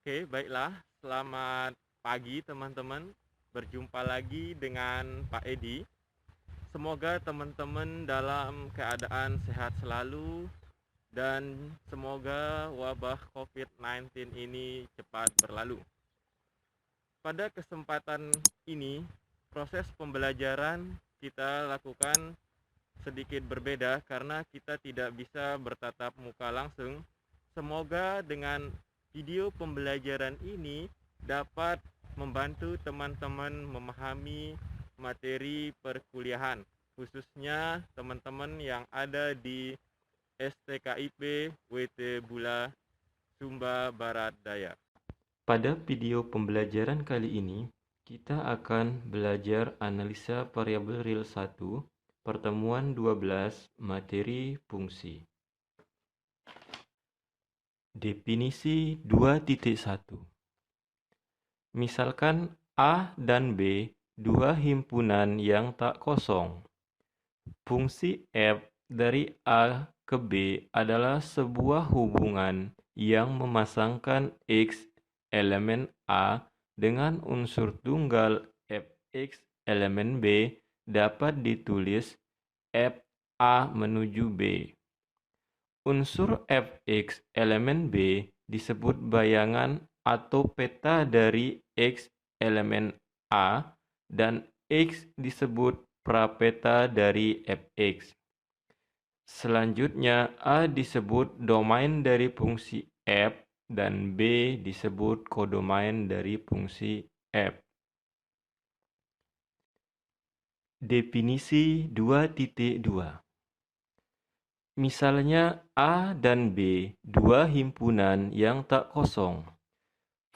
Oke, baiklah. Selamat pagi teman-teman. Berjumpa lagi dengan Pak Edi. Semoga teman-teman dalam keadaan sehat selalu dan semoga wabah COVID-19 ini cepat berlalu. Pada kesempatan ini, proses pembelajaran kita lakukan sedikit berbeda karena kita tidak bisa bertatap muka langsung. Semoga dengan video pembelajaran ini dapat membantu teman-teman memahami materi perkuliahan, khususnya teman-teman yang ada di STKIP WT Bula Sumba Barat Daya. Pada video pembelajaran kali ini, kita akan belajar analisa variabel real 1, pertemuan 12, materi fungsi. Definisi 2.1. Misalkan A dan B dua himpunan yang tak kosong. Fungsi f dari A ke B adalah sebuah hubungan yang memasangkan X elemen A dengan unsur tunggal Fx elemen B dapat ditulis F A menuju B. Unsur Fx elemen B disebut bayangan atau peta dari X elemen A dan X disebut prapeta dari Fx. Selanjutnya A disebut domain dari fungsi f dan B disebut kodomain dari fungsi f. Definisi 2.2. Misalnya A dan B dua himpunan yang tak kosong.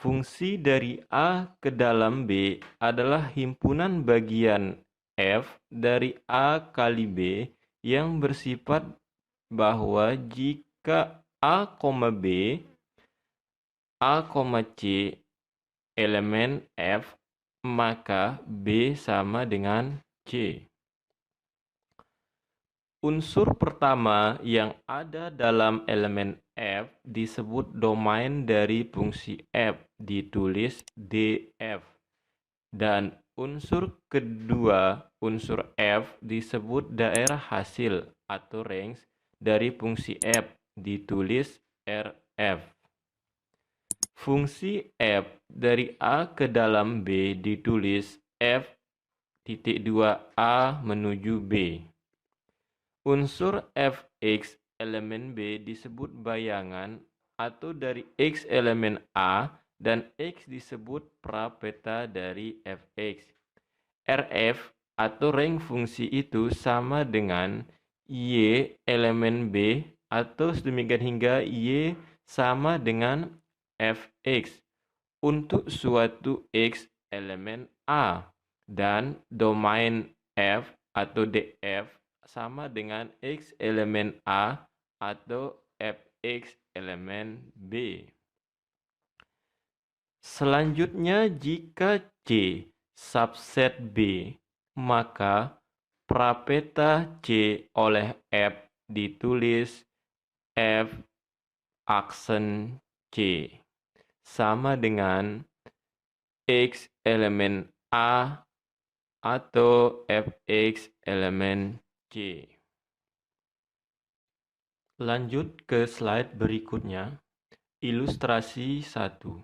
Fungsi dari A ke dalam B adalah himpunan bagian f dari A kali B yang bersifat bahwa jika A, B, A, C elemen F, maka B sama dengan C. Unsur pertama yang ada dalam elemen F disebut domain dari fungsi F, ditulis df. Dan unsur kedua, unsur F, disebut daerah hasil atau range dari fungsi F, ditulis Rf. Fungsi F dari A ke dalam B ditulis F.2A menuju B. Unsur Fx elemen B disebut bayangan atau dari X elemen A dan X disebut prapeta dari Fx. Rf atau range fungsi itu sama dengan Y elemen B atau sedemikian hingga Y sama dengan Fx untuk suatu X elemen A dan domain F atau df sama dengan X elemen A atau Fx elemen B. Selanjutnya jika C subset B, maka prapeta C oleh F ditulis F aksen C sama dengan X elemen A atau Fx elemen C. Lanjut ke slide berikutnya, ilustrasi 1.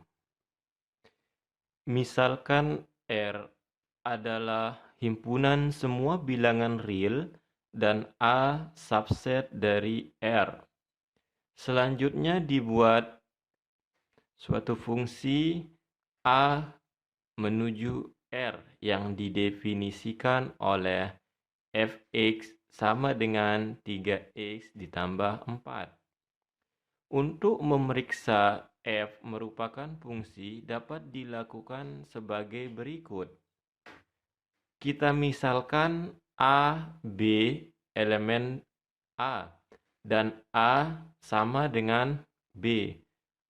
Misalkan R adalah himpunan semua bilangan real dan A subset dari R. Selanjutnya dibuat suatu fungsi A menuju R yang didefinisikan oleh Fx sama dengan 3x ditambah 4. Untuk memeriksa f merupakan fungsi dapat dilakukan sebagai berikut. Kita misalkan A, B elemen A dan A sama dengan B.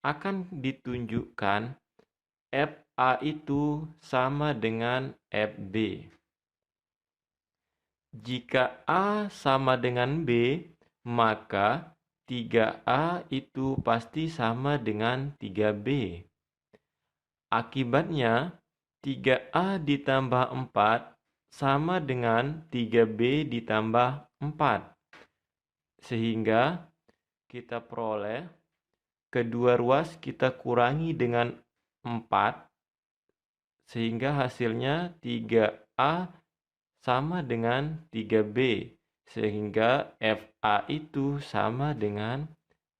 Akan ditunjukkan FA itu sama dengan FB. Jika A sama dengan B, maka 3A itu pasti sama dengan 3B. Akibatnya 3A ditambah 4 sama dengan 3B ditambah 4. Sehingga kita peroleh kedua ruas kita kurangi dengan 4 sehingga hasilnya 3A sama dengan 3B sehingga FA itu sama dengan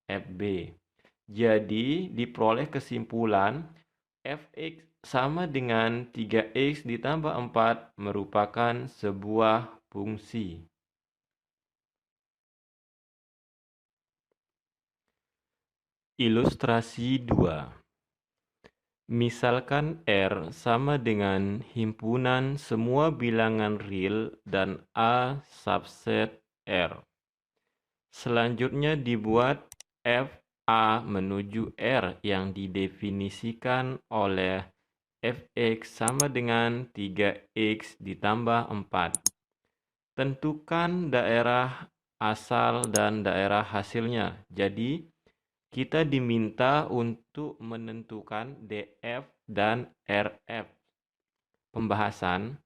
FB. Jadi diperoleh kesimpulan Fx sama dengan 3x ditambah 4 merupakan sebuah fungsi. Ilustrasi 2. Misalkan R sama dengan himpunan semua bilangan real dan A subset R. Selanjutnya dibuat FA menuju R yang didefinisikan oleh Fx sama dengan 3x ditambah 4. Tentukan daerah asal dan daerah hasilnya. Jadi, kita diminta untuk menentukan DF dan RF. Pembahasan.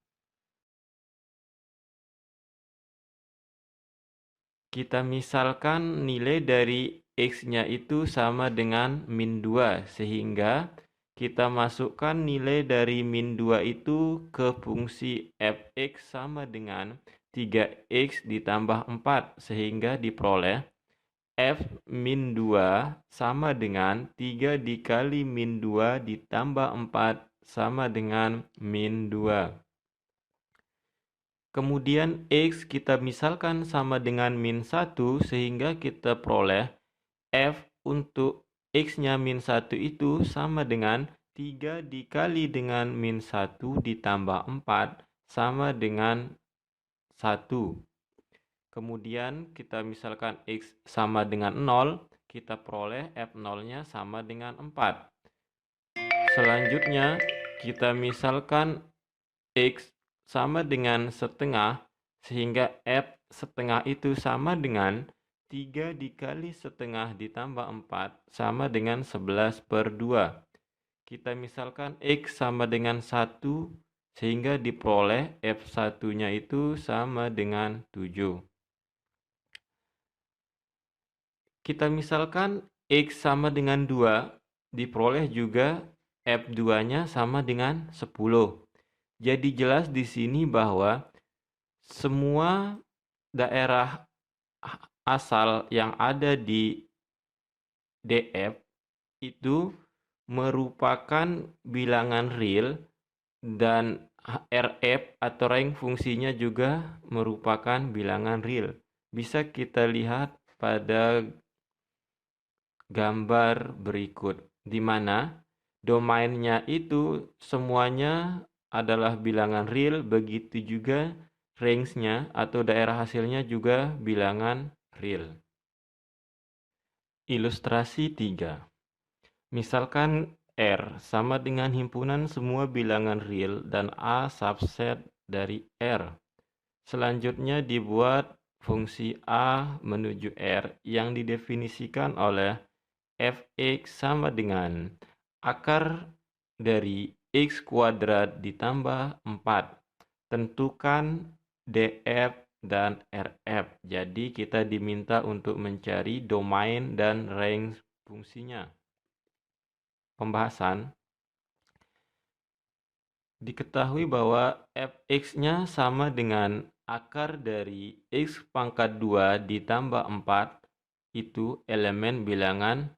Kita misalkan nilai dari X-nya itu sama dengan min 2, sehingga kita masukkan nilai dari min 2 itu ke fungsi Fx sama dengan 3x ditambah 4, sehingga diperoleh F min 2 sama dengan 3 dikali min 2 ditambah 4 sama dengan min 2. Kemudian X kita misalkan sama dengan min 1 sehingga kita peroleh F untuk X-nya min 1 itu sama dengan 3 dikali dengan min 1 ditambah 4 sama dengan 1. Kemudian kita misalkan X sama dengan 0, kita peroleh F0-nya sama dengan 4. Selanjutnya kita misalkan X sama dengan setengah, sehingga F setengah itu sama dengan 3 dikali setengah ditambah 4 sama dengan 11/2. Kita misalkan X sama dengan 1, sehingga diperoleh F1-nya itu sama dengan 7. Kita misalkan X sama dengan 2, diperoleh juga F2-nya sama dengan 10. Jadi jelas di sini bahwa semua daerah asal yang ada di DF itu merupakan bilangan real dan RF atau range fungsinya juga merupakan bilangan real. Bisa kita lihat pada gambar berikut, di mana domainnya itu semuanya adalah bilangan real, begitu juga range-nya atau daerah hasilnya juga bilangan real. Ilustrasi 3. Misalkan R sama dengan himpunan semua bilangan real dan A subset dari R. Selanjutnya dibuat fungsi A menuju R yang didefinisikan oleh Fx sama dengan akar dari X kuadrat ditambah 4. Tentukan DF dan RF. Jadi kita diminta untuk mencari domain dan range fungsinya. Pembahasan. Diketahui bahwa Fx-nya sama dengan akar dari X pangkat 2 ditambah 4 itu elemen bilangan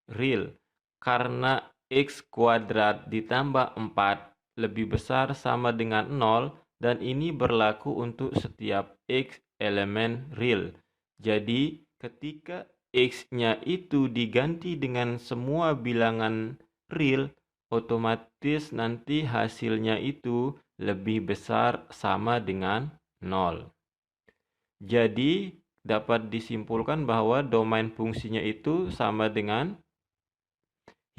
real. Karena X kuadrat ditambah 4 lebih besar sama dengan 0 dan ini berlaku untuk setiap X elemen real. Jadi ketika X-nya itu diganti dengan semua bilangan real, otomatis nanti hasilnya itu lebih besar sama dengan 0. Jadi dapat disimpulkan bahwa domain fungsinya itu sama dengan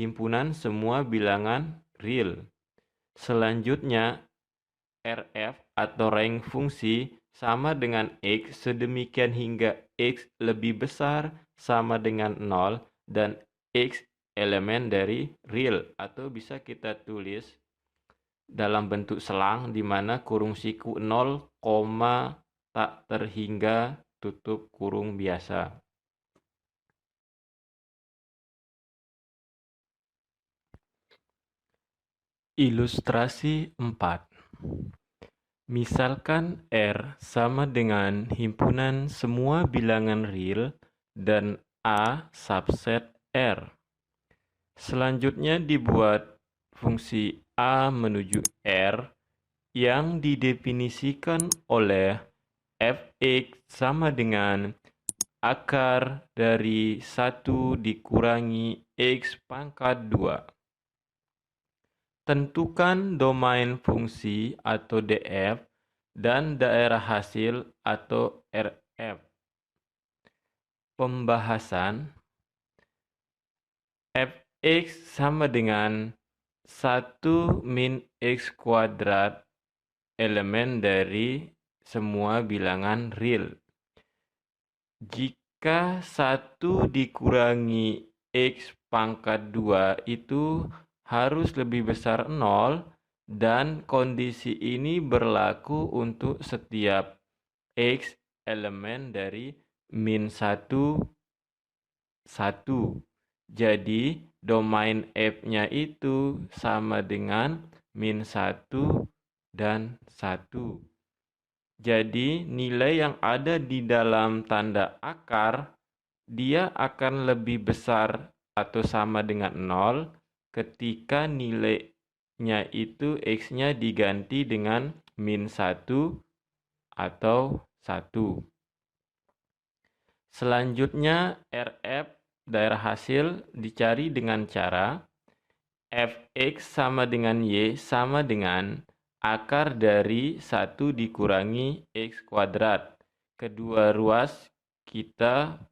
himpunan semua bilangan real. Selanjutnya RF atau range fungsi sama dengan X sedemikian hingga X lebih besar sama dengan 0 dan X elemen dari real, atau bisa kita tulis dalam bentuk selang di mana kurung siku 0, tak terhingga tutup kurung biasa. Ilustrasi 4. Misalkan R sama dengan himpunan semua bilangan real dan A subset R. Selanjutnya dibuat fungsi A menuju R yang didefinisikan oleh fx sama dengan akar dari 1 dikurangi x pangkat 2. Tentukan domain fungsi atau df dan daerah hasil atau rf. Pembahasan fx sama dengan 1 min x kuadrat elemen dari semua bilangan real. Jika 1 dikurangi x pangkat 2 itu harus lebih besar 0, dan kondisi ini berlaku untuk setiap x elemen dari min 1, 1. Jadi domain f-nya itu sama dengan min 1 dan 1. Jadi nilai yang ada di dalam tanda akar, dia akan lebih besar atau sama dengan 0 ketika nilainya itu x-nya diganti dengan min 1 atau 1. Selanjutnya RF daerah hasil dicari dengan cara fx sama dengan y sama dengan akar dari 1 dikurangi x kuadrat. Kedua ruas kita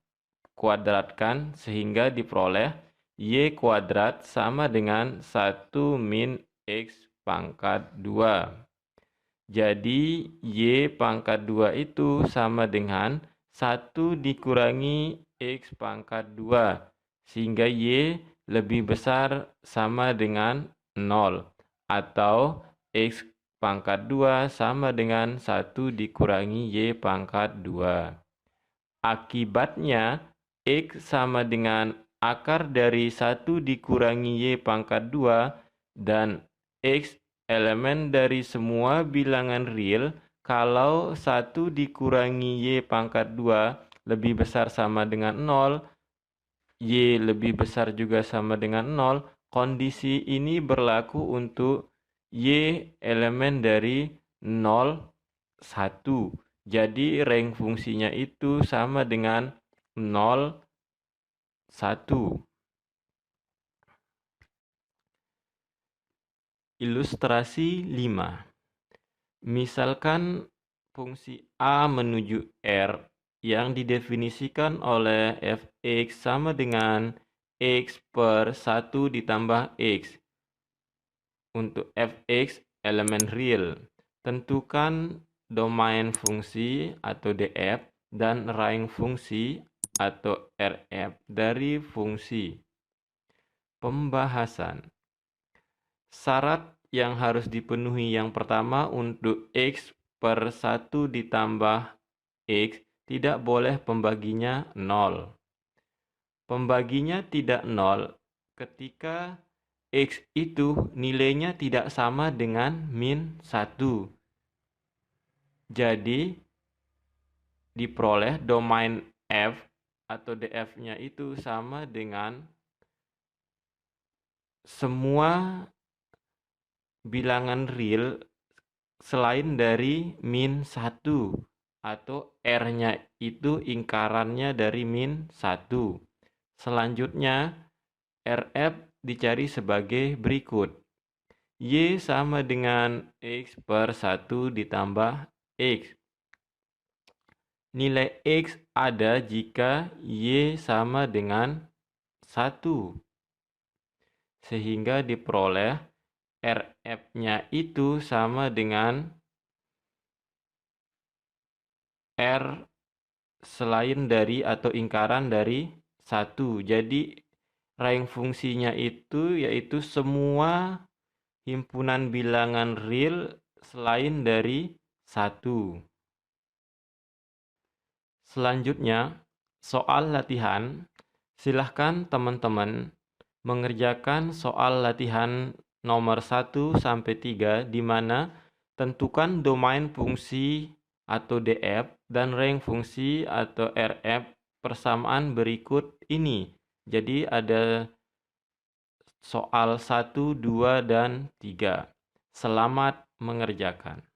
kuadratkan sehingga diperoleh y kuadrat sama dengan 1 min x pangkat 2. Jadi y pangkat 2 itu sama dengan 1 dikurangi x pangkat 2, sehingga y lebih besar sama dengan 0, atau x pangkat 2 sama dengan 1 dikurangi y pangkat 2. Akibatnya, x sama dengan akar dari 1 dikurangi y pangkat 2, dan x elemen dari semua bilangan real kalau 1 dikurangi y pangkat 2 lebih besar sama dengan 0, y lebih besar juga sama dengan 0, kondisi ini berlaku untuk y elemen dari 0, 1. Jadi rank fungsinya itu sama dengan 0, 1. Ilustrasi 5. Misalkan fungsi A menuju R yang didefinisikan oleh fx sama dengan x per 1 ditambah x. Untuk fx elemen real, tentukan domain fungsi atau df dan range fungsi atau rf dari fungsi. Pembahasan. Syarat yang harus dipenuhi yang pertama, untuk x per 1 ditambah x tidak boleh pembaginya 0. Pembaginya tidak 0 ketika x itu nilainya tidak sama dengan min 1. Jadi diperoleh domain f atau df-nya itu sama dengan semua bilangan real selain dari min 1, atau R-nya itu ingkarannya dari min 1. Selanjutnya RF dicari sebagai berikut. Y sama dengan x per 1 ditambah x. Nilai x ada jika y sama dengan 1. Sehingga diperoleh RF-nya itu sama dengan R selain dari atau ingkaran dari 1. Jadi Rank fungsinya itu yaitu semua himpunan bilangan real selain dari 1. Selanjutnya, soal latihan. Silahkan teman-teman mengerjakan soal latihan nomor 1 sampai 3 di mana tentukan domain fungsi atau DF dan rank fungsi atau RF persamaan berikut ini. Jadi ada soal 1, 2, dan 3. Selamat mengerjakan.